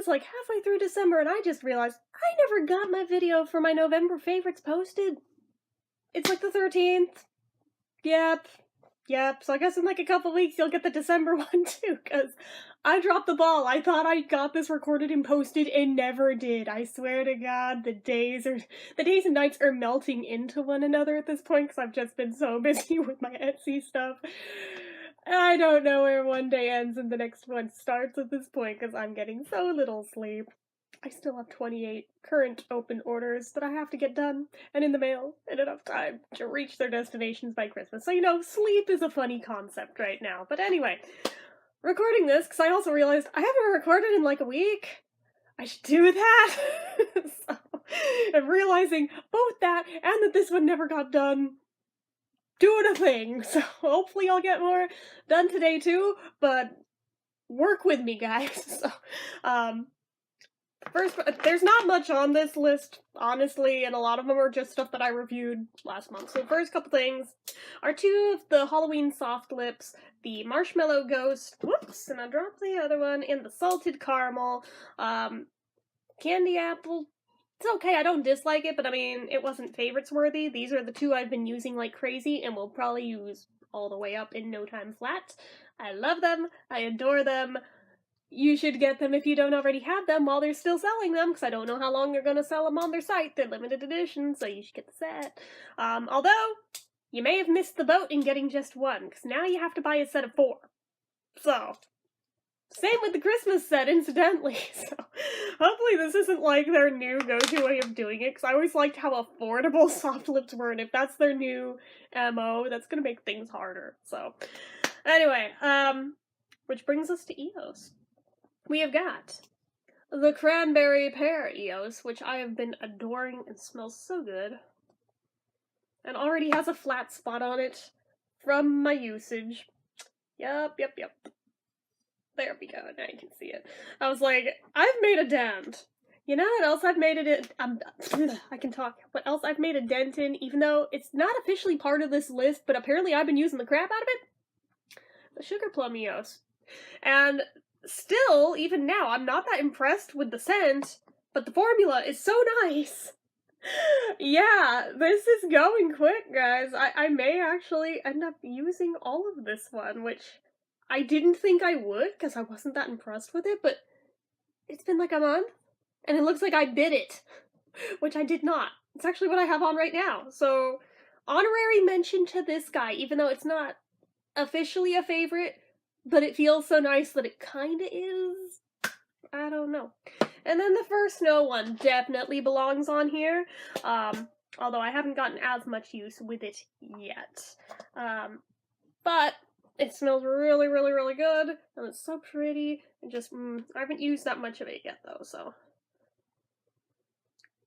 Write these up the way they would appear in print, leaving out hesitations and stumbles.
was like halfway through December and I just realized I never got my video for my November favorites posted. It's like the 13th. Yep. So I guess in like a couple weeks you'll get the December one too, because I dropped the ball. I thought I got this recorded and posted and never did. I swear to God, the days and nights are melting into one another at this point because I've just been so busy with my Etsy stuff. I don't know where one day ends and the next one starts at this point because I'm getting so little sleep. I still have 28 current open orders that I have to get done and in the mail in enough time to reach their destinations by Christmas. So, you know, sleep is a funny concept right now. But anyway, recording this, because I also realized I haven't recorded in like a week. I should do that. So, I'm realizing both that and that this one never got done doing a thing. So hopefully I'll get more done today too, but work with me, guys. So, first, there's not much on this list, honestly, and a lot of them are just stuff that I reviewed last month. So the first couple things are two of the Halloween soft lips, the Marshmallow Ghost, whoops, and I dropped the other one, and the Salted Caramel, Candy Apple. It's okay, I don't dislike it, but I mean, it wasn't favorites worthy. These are the two I've been using like crazy, and will probably use all the way up in no time flat. I love them, I adore them. You should get them if you don't already have them while they're still selling them, because I don't know how long they're going to sell them on their site. They're limited edition, so you should get the set. Although, you may have missed the boat in getting just one, because now you have to buy a set of 4. So, same with the Christmas set, incidentally. So, hopefully this isn't like their new go-to way of doing it, because I always liked how affordable soft lips were, and if that's their new MO, that's going to make things harder. So, anyway, which brings us to EOS. We have got the Cranberry Pear EOS, which I have been adoring and smells so good. And already has a flat spot on it from my usage. Yep. There we go, now you can see it. I was like, I've made a dent. You know what else I've made it in? I can talk. What else I've made a dent in, even though it's not officially part of this list, but apparently I've been using the crap out of it? The Sugar Plum EOS. And still, even now, I'm not that impressed with the scent, but the formula is so nice. Yeah, this is going quick, guys. I may actually end up using all of this one, which I didn't think I would, because I wasn't that impressed with it, but it's been like a month, and it looks like I bit it, which I did not. It's actually what I have on right now, so honorary mention to this guy, even though it's not officially a favorite, but it feels so nice that it kinda is. I don't know. And then the First Snow one definitely belongs on here, although I haven't gotten as much use with it yet. But it smells really, really, really good, and it's so pretty, and just, I haven't used that much of it yet, though, so.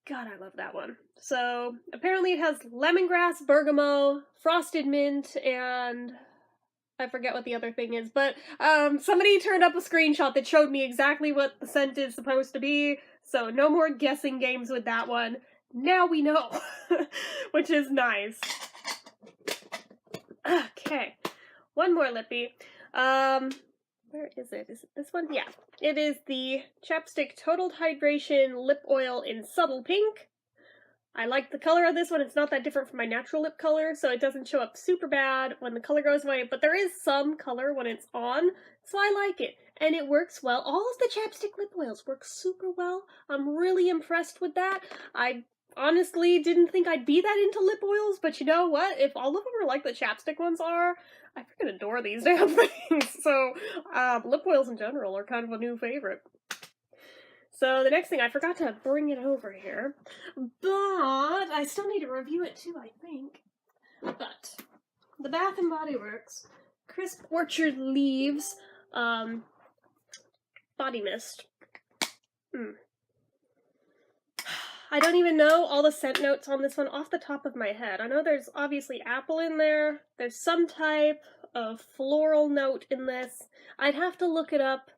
God, I love that one. So, apparently it has lemongrass, bergamot, frosted mint, and I forget what the other thing is, but somebody turned up a screenshot that showed me exactly what the scent is supposed to be, so no more guessing games with that one. Now we know, which is nice. Okay, one more lippy. Where is it? Is it this one? Yeah, it is the Chapstick Total Hydration Lip Oil in Subtle Pink. I like the color of this one. It's not that different from my natural lip color, so it doesn't show up super bad when the color goes away, but there is some color when it's on, so I like it. And it works well. All of the chapstick lip oils work super well. I'm really impressed with that. I honestly didn't think I'd be that into lip oils, but you know what? If all of them are like the chapstick ones are, I freaking adore these damn things. So, lip oils in general are kind of a new favorite. So the next thing, I forgot to bring it over here, but I still need to review it too, I think. But the Bath & Body Works Crisp Orchard Leaves Body Mist. I don't even know all the scent notes on this one off the top of my head. I know there's obviously apple in there. There's some type of floral note in this. I'd have to look it up,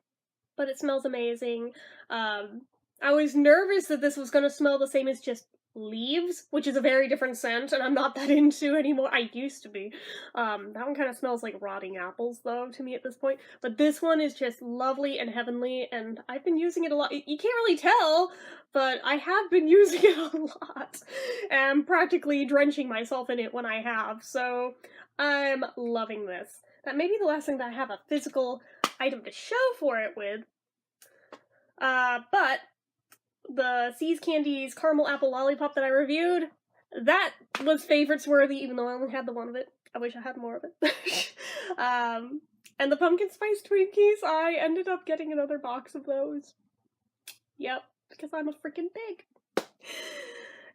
but it smells amazing. I was nervous that this was going to smell the same as just Leaves, which is a very different scent, and I'm not that into anymore. I used to be. That one kind of smells like rotting apples, though, to me at this point. But this one is just lovely and heavenly, and I've been using it a lot. You can't really tell, but I have been using it a lot, and practically drenching myself in it when I have, so I'm loving this. That may be the last thing that I have a physical item to show for it with, but the See's Candies Caramel Apple Lollipop that I reviewed, that was favorites worthy, even though I only had the one of it. I wish I had more of it. And the Pumpkin Spice Twinkies, I ended up getting another box of those. Yep, because I'm a freaking pig.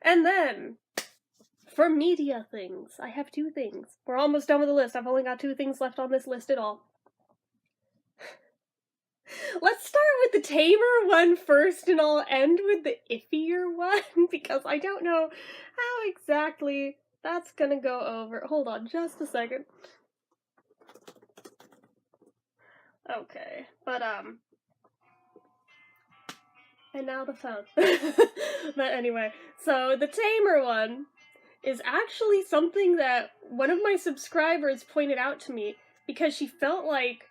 And then, for media things, I have 2 things. We're almost done with the list. I've only got 2 things left on this list at all. Let's start with the tamer one first, and I'll end with the iffier one, because I don't know how exactly that's gonna go over. Hold on just a second. Okay, but, and now the phone. But anyway, so the tamer one is actually something that one of my subscribers pointed out to me, because she felt like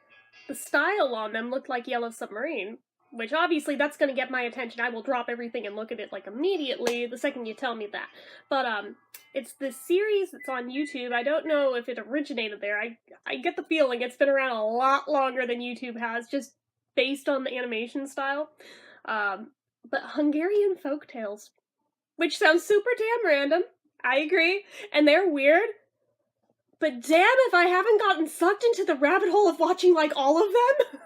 the style on them looked like Yellow Submarine, which obviously that's gonna get my attention. I will drop everything and look at it like immediately the second you tell me that. But it's this series that's on YouTube. I don't know if it originated there. I get the feeling it's been around a lot longer than YouTube has, just based on the animation style. But Hungarian folktales, which sounds super damn random. I agree, and they're weird. But damn if I haven't gotten sucked into the rabbit hole of watching, like, all of them.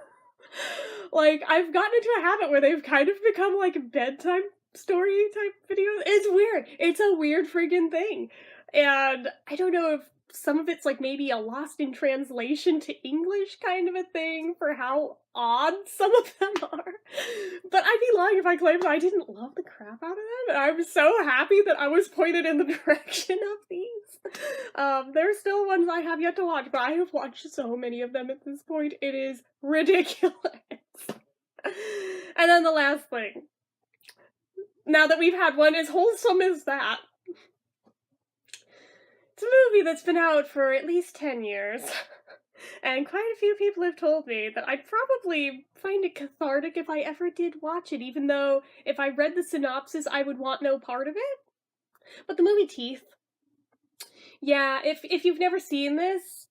Like, I've gotten into a habit where they've kind of become, like, bedtime story type videos. It's weird. It's a weird friggin' thing. And I don't know if some of it's, like, maybe a lost in translation to English kind of a thing for how odd some of them are. But I'd be lying if I claimed I didn't love the crap out of them, and I'm so happy that I was pointed in the direction of these. There's still ones I have yet to watch, but I have watched so many of them at this point, it is ridiculous. And then the last thing, now that we've had one as wholesome as that, it's a movie that's been out for at least 10 years, and quite a few people have told me that I'd probably find it cathartic if I ever did watch it, even though if I read the synopsis, I would want no part of it. But the movie Teeth. Yeah, if you've never seen this,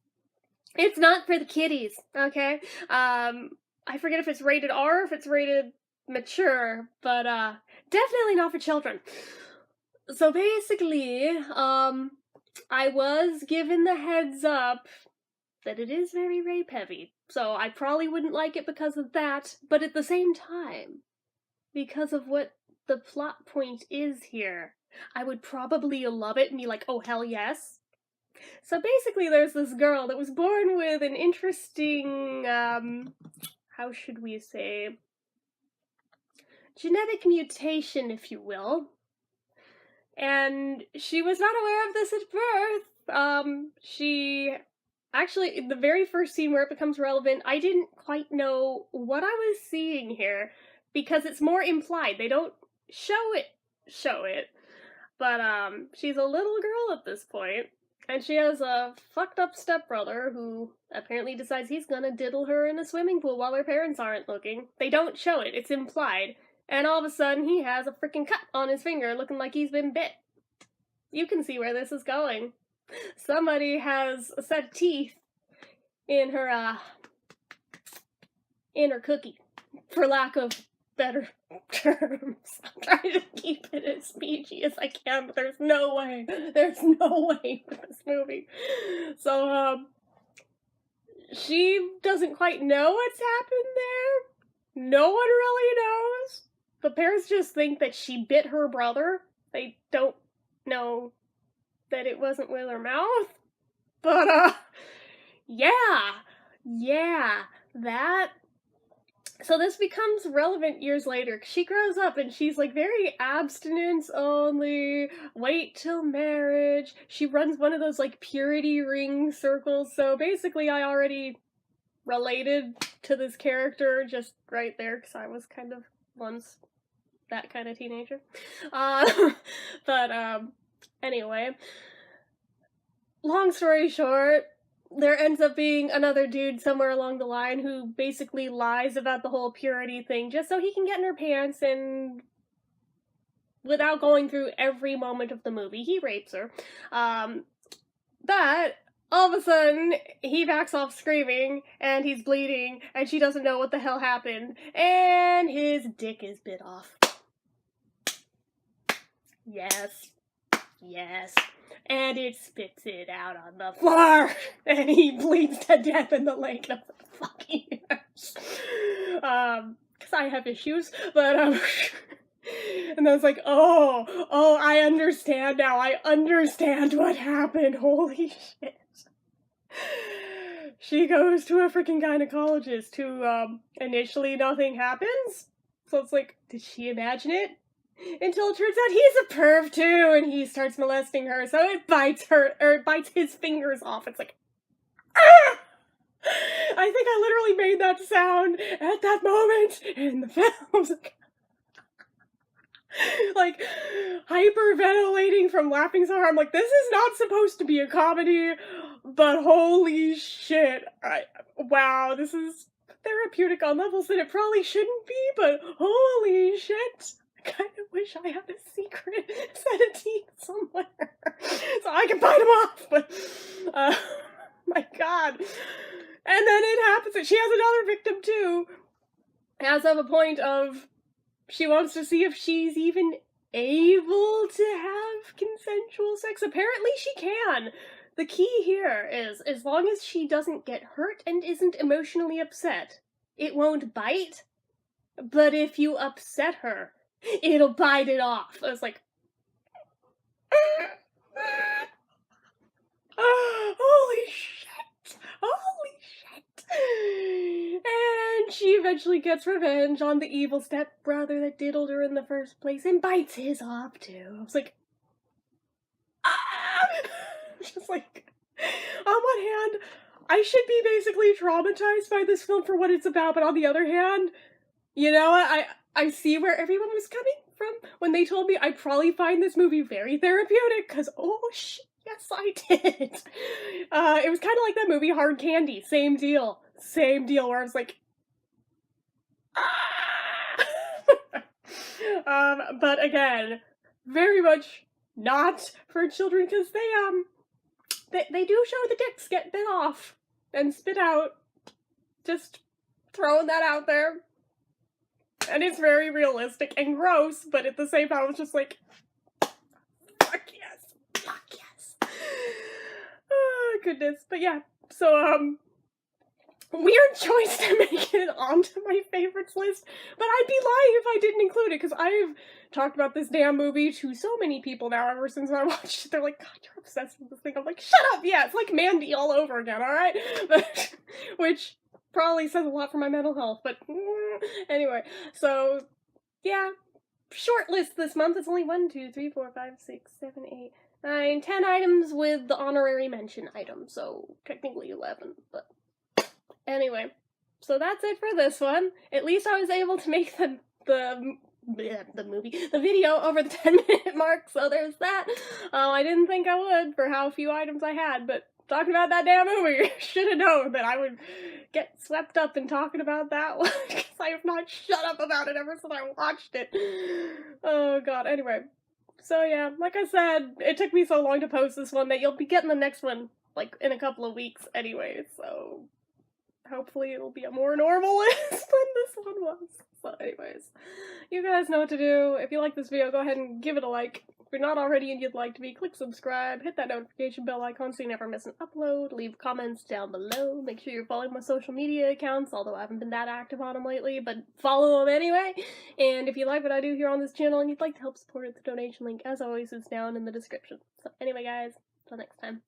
it's not for the kiddies, okay? I forget if it's rated R or if it's rated mature, but definitely not for children. So basically, I was given the heads up that it is very rape heavy, so I probably wouldn't like it because of that, but at the same time, because of what the plot point is here, I would probably love it and be like, oh hell yes. So basically there's this girl that was born with an interesting, how should we say, genetic mutation, if you will. And she was not aware of this at birth. She actually, in the very first scene where it becomes relevant, I didn't quite know what I was seeing here, because it's more implied. They don't show it. But, she's a little girl at this point, and she has a fucked up stepbrother who apparently decides he's gonna diddle her in a swimming pool while her parents aren't looking. They don't show it, it's implied. And all of a sudden, he has a freaking cut on his finger looking like he's been bit. You can see where this is going. Somebody has a set of teeth in her cookie, for lack of better terms. I'm trying to keep it as PG as I can, but there's no way with this movie. So, she doesn't quite know what's happened there. No one really knows. The parents just think that she bit her brother. They don't know that it wasn't with her mouth. But, yeah, that. So this becomes relevant years later. She grows up and she's like very abstinence only, wait till marriage. She runs one of those like purity ring circles. So basically I already related to this character just right there because I was kind of once that kind of teenager. But But, anyway. Long story short, there ends up being another dude somewhere along the line who basically lies about the whole purity thing just so he can get in her pants, and without going through every moment of the movie, he rapes her. But all of a sudden, he backs off screaming, and he's bleeding, and she doesn't know what the hell happened, and his dick is bit off. Yes. Yes. And it spits it out on the floor, and he bleeds to death in the lake. And I'm like, fucking yes. Because I have issues, but, and I was like, oh, I understand now. I understand what happened. Holy shit. She goes to a freaking gynecologist who, initially nothing happens. So it's like, did she imagine it? Until it turns out he's a perv too, and he starts molesting her, so it bites her, or it bites his fingers off. It's like, ah! I think I literally made that sound at that moment in the film. Like, hyperventilating from laughing so hard. I'm like, this is not supposed to be a comedy, but holy shit. Wow, this is therapeutic on levels that it probably shouldn't be, but holy shit. I kind of wish I had a secret set of teeth somewhere so I can bite them off, but, my god. And then it happens that she has another victim too, as of a point of, she wants to see if she's even able to have consensual sex. Apparently she can. The key here is, as long as she doesn't get hurt and isn't emotionally upset, it won't bite, but if you upset her, it'll bite it off. I was like, holy shit! Holy shit! And she eventually gets revenge on the evil stepbrother that diddled her in the first place and bites his off too. I was like, ah! Just like, on one hand, I should be basically traumatized by this film for what it's about, but on the other hand, you know what? I see where everyone was coming from when they told me I'd probably find this movie very therapeutic, because, oh shit, yes I did. It was kind of like that movie Hard Candy, same deal, where I was like, ah! But again, very much not for children, because they do show the dicks get bit off and spit out, just throwing that out there. And it's very realistic and gross, but at the same time, I was just like, fuck yes, fuck yes. Oh, goodness. But yeah, so, weird choice to make it onto my favorites list, but I'd be lying if I didn't include it, because I've talked about this damn movie to so many people now ever since I watched it. They're like, God, you're obsessed with this thing. I'm like, shut up, yeah, it's like Mandy all over again, alright? Which probably says a lot for my mental health, but anyway, so, yeah, short list this month. It's only 1, 2, 3, 4, 5, 6, 7, 8, 9, 10 items with the honorary mention item, so technically 11, but anyway, so that's it for this one. At least I was able to make the video over the 10-minute mark, so there's that. I didn't think I would for how few items I had, but talking about that damn movie, should have known that I would get swept up in talking about that one, because I have not shut up about it ever since I watched it. Oh god, anyway. So yeah, like I said, it took me so long to post this one that you'll be getting the next one, like, in a couple of weeks anyway, so hopefully it'll be a more normal list than this one was. So anyways, you guys know what to do. If you like this video, go ahead and give it a like. If you're not already and you'd like to be, click subscribe, hit that notification bell icon so you never miss an upload, leave comments down below, make sure you're following my social media accounts, although I haven't been that active on them lately, but follow them anyway. And if you like what I do here on this channel and you'd like to help support it, the donation link, as always, is down in the description. So anyway guys, until next time.